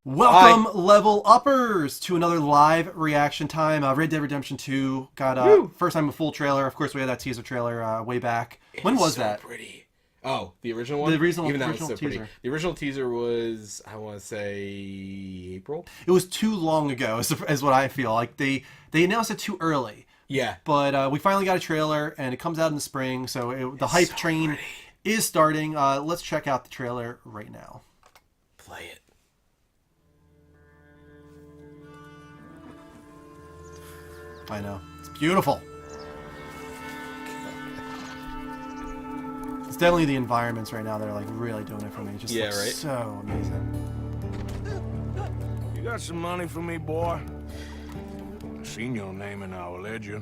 Welcome, level uppers, to another live reaction time. Red Dead Redemption 2 got first time a full trailer. Of course, we had that teaser trailer way back. When was that? Pretty. Oh, the original one? The original Even that was so teaser. pretty. The original teaser was, I want to say, April? It was too long ago, is what I feel. Like, they announced it too early. Yeah. But we finally got a trailer, and it comes out in the spring, so the hype train is starting. Let's check out the trailer right now. Play it. I know. It's beautiful. It's definitely the environments right now that are like really doing it for me. It just looks right? so amazing. You got some money for me, boy? I seen your name in our ledger.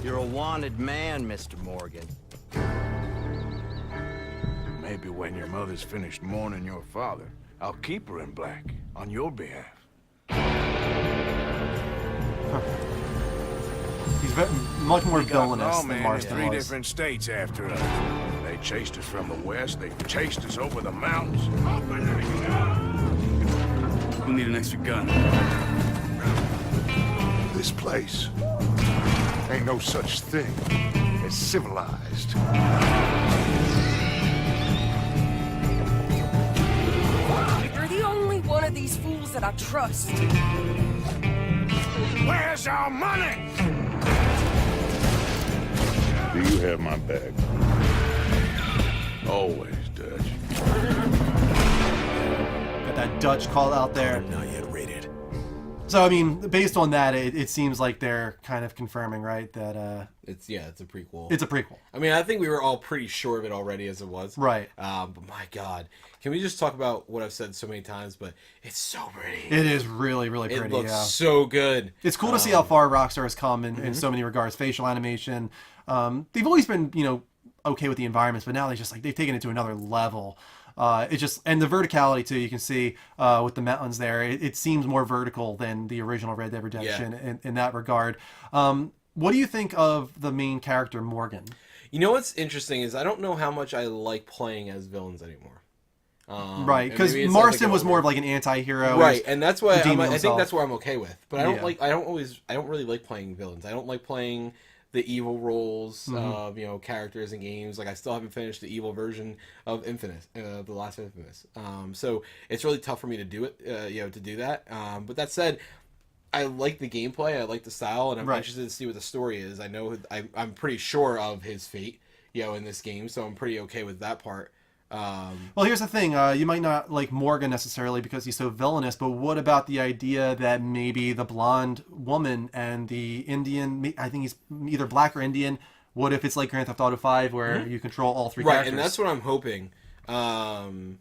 You're a wanted man, Mr. Morgan. Maybe when your mother's finished mourning your father, I'll keep her in black on your behalf. He's much more villainous than Man in Marston three was. different states after us. They chased us from the west. They chased us over the mountains. We'll need an extra gun. This place ain't no such thing as civilized. You're the only one of these fools that I trust. Where's our money? Do you have my bag? Always, Dutch. Got that Dutch call out there. Not yet rated. So I mean, based on that, it seems like they're kind of confirming, right, that It's a prequel. it's a prequel. I mean, I think we were all pretty sure of it already as it was. Right. But my God, can we just talk about what I've said so many times? But it's so pretty. It is really, really pretty. It looks Yeah. so good. It's cool to see how far Rockstar has come in so many regards. Facial animation. They've always been, okay with the environments, but now they've taken it to another level. It just, and the verticality too, you can see with the mountains there, it seems more vertical than the original Red Dead Redemption in that regard. What do you think of the main character, Morgan? You know what's interesting is I don't know how much I like playing as villains anymore. Right, because Marston was more of like an anti-hero. Right, and that's why I think himself. that's where I'm okay with. But I don't Yeah. I don't really like playing villains. I don't like playing the evil roles of characters in games. Like I still haven't finished the evil version of Infamous, the last Infamous. So it's really tough for me to do it, to do that. But that said, I like the gameplay, I like the style, and I'm interested to see what the story is. I know I'm pretty sure of his fate, in this game, so I'm pretty okay with that part. Well, here's the thing. You might not like Morgan necessarily because he's so villainous, but what about the idea that maybe the blonde woman and the Indian, I think he's either black or Indian, what if it's like Grand Theft Auto 5 where you control all three characters? Right, and that's what I'm hoping to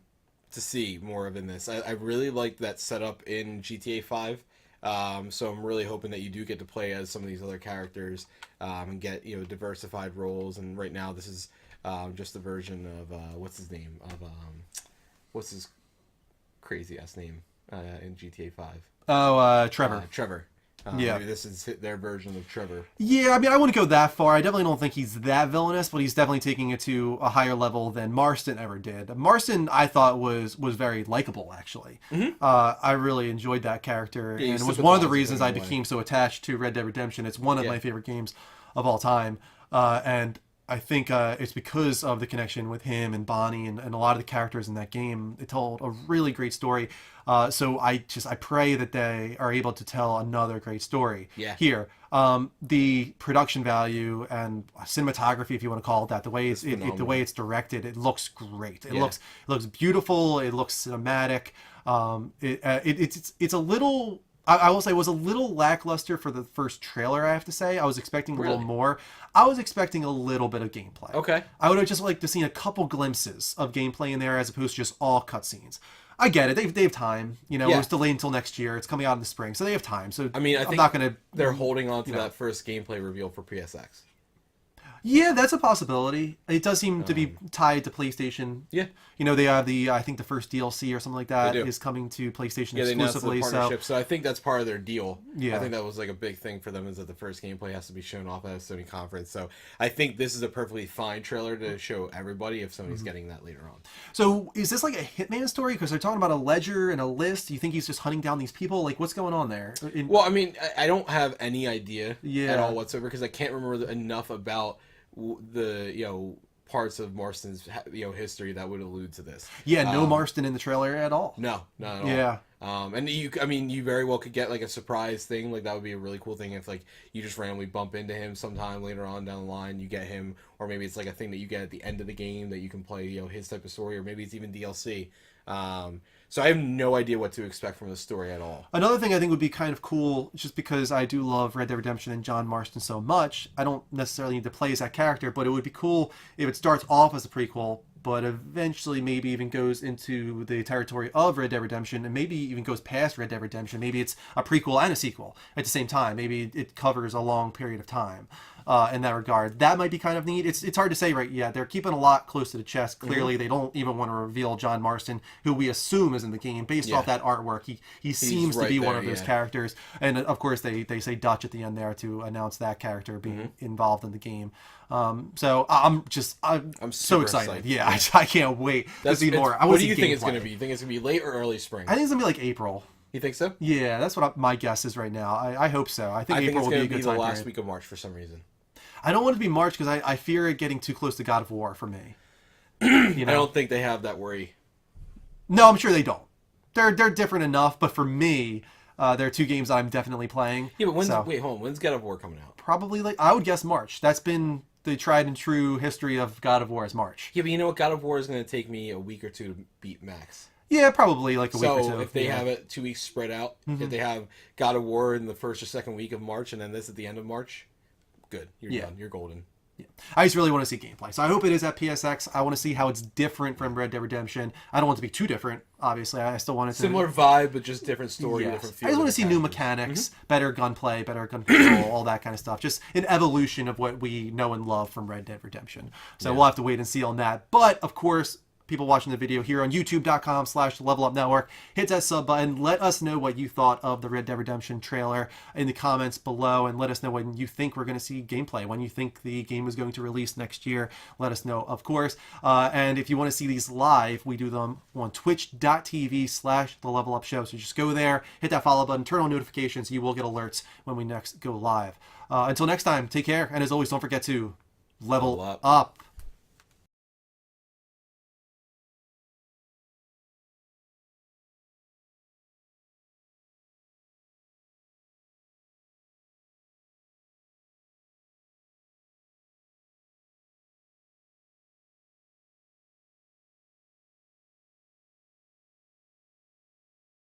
see more of in this. I really liked that setup in GTA 5. So I'm really hoping that you do get to play as some of these other characters and get diversified roles. And right now this is just the version of what's his name of what's his crazy ass name in GTA 5. Oh, Trevor. Trevor. Yeah. Maybe this is their version of Trevor. Yeah, I mean, I wouldn't go that far. I definitely don't think he's that villainous, but he's definitely taking it to a higher level than Marston ever did. Marston, I thought, was very likable, actually. I really enjoyed that character, and it was one of the reasons I became so attached to Red Dead Redemption. It's one of my favorite games of all time, and I think it's because of the connection with him and Bonnie and a lot of the characters in that game. It told a really great story. So I pray that they are able to tell another great story here. The production value and cinematography, if you want to call it that, the way the way it's directed, it looks great. It looks beautiful. It looks cinematic. It's a little. I will say it was a little lackluster for the first trailer, I have to say. I was expecting a little more. I was expecting a little bit of gameplay. Okay. I would have just liked to see a couple glimpses of gameplay in there as opposed to just all cutscenes. I get it. They have time. It was delayed until next year. It's coming out in the spring, so they have time. So I mean, I think I'm not going to... they're holding on to that first gameplay reveal for PSX. Yeah, that's a possibility. It does seem to be tied to PlayStation. Yeah. You know, they have I think the first DLC or something like that They do. is coming to PlayStation Yeah, they announced the exclusively. So partnership, so I think that's part of their deal. Yeah. I think that was like a big thing for them is that the first gameplay has to be shown off at a Sony conference. So I think this is a perfectly fine trailer to show everybody if Sony's getting that later on. So is this like a Hitman story? Because they're talking about a ledger and a list. Do you think he's just hunting down these people? Like, what's going on there? Well, I mean, I don't have any idea Yeah. at all whatsoever because I can't remember enough about the parts of Marston's history that would allude to this. Yeah, no Marston in the trailer at all. No, not at all. Yeah. And you very well could get like a surprise thing. Like that would be a really cool thing if like you just randomly bump into him sometime later on down the line. You get him, or maybe it's like a thing that you get at the end of the game that you can play, his type of story, or maybe it's even DLC. So I have no idea what to expect from the story at all. Another thing I think would be kind of cool, just because I do love Red Dead Redemption and John Marston so much, I don't necessarily need to play as that character, but it would be cool if it starts off as a prequel, but eventually maybe even goes into the territory of Red Dead Redemption, and maybe even goes past Red Dead Redemption. Maybe it's a prequel and a sequel at the same time. Maybe it covers a long period of time in that regard. That might be kind of neat. It's hard to say, right? Yeah, they're keeping a lot close to the chest. Clearly, they don't even want to reveal John Marston, who we assume is in the game based off that artwork. He seems to right be there, one of those characters. And of course, they say Dutch at the end there to announce that character being involved in the game. So I'm so super excited. psyched. Yeah, I can't wait to see more. I What want do to you see think it's gameplay. going to be? You think it's going to be late or early spring? I think it's gonna be like April. You think so? Yeah, that's what my guess is right now. I hope so. I think I think April it's will be going a to be good the time last period. week of March for some reason. I don't want it to be March because I fear it getting too close to God of War for me. I don't think they have that worry. No, I'm sure they don't. They're different enough, but for me, there are two games that I'm definitely playing. Yeah, but when's so when's God of War coming out? probably like I would guess March. That's been the tried and true history of God of War is March. Yeah, but you know what? God of War is going to take me a week or two to beat Max. Yeah, probably like a week or So two. if they yeah. have it 2 weeks spread out, if they have God of War in the first or second week of March and then this at the end of March, good. You're done. You're golden. I just really want to see gameplay. So I hope it is at PSX. I want to see how it's different from Red Dead Redemption. I don't want it to be too different, obviously. I still want it to... Similar vibe, but just different story, Yes. different I feel. just want to see new different characters. mechanics, better gunplay, better gun control, all that kind of stuff. Just an evolution of what we know and love from Red Dead Redemption. So we'll have to wait and see on that. But, of course, people watching the video here on youtube.com/levelupnetwork, hit that sub button. Let us know what you thought of the Red Dead Redemption trailer in the comments below, and let us know when you think we're going to see gameplay, when you think the game is going to release next year. Let us know, of course. And if you want to see these live, we do them on twitch.tv/the level up show. So just go there, hit that follow button, turn on notifications. You will get alerts when we next go live. Until next time, take care. And as always, don't forget to level Level up. up.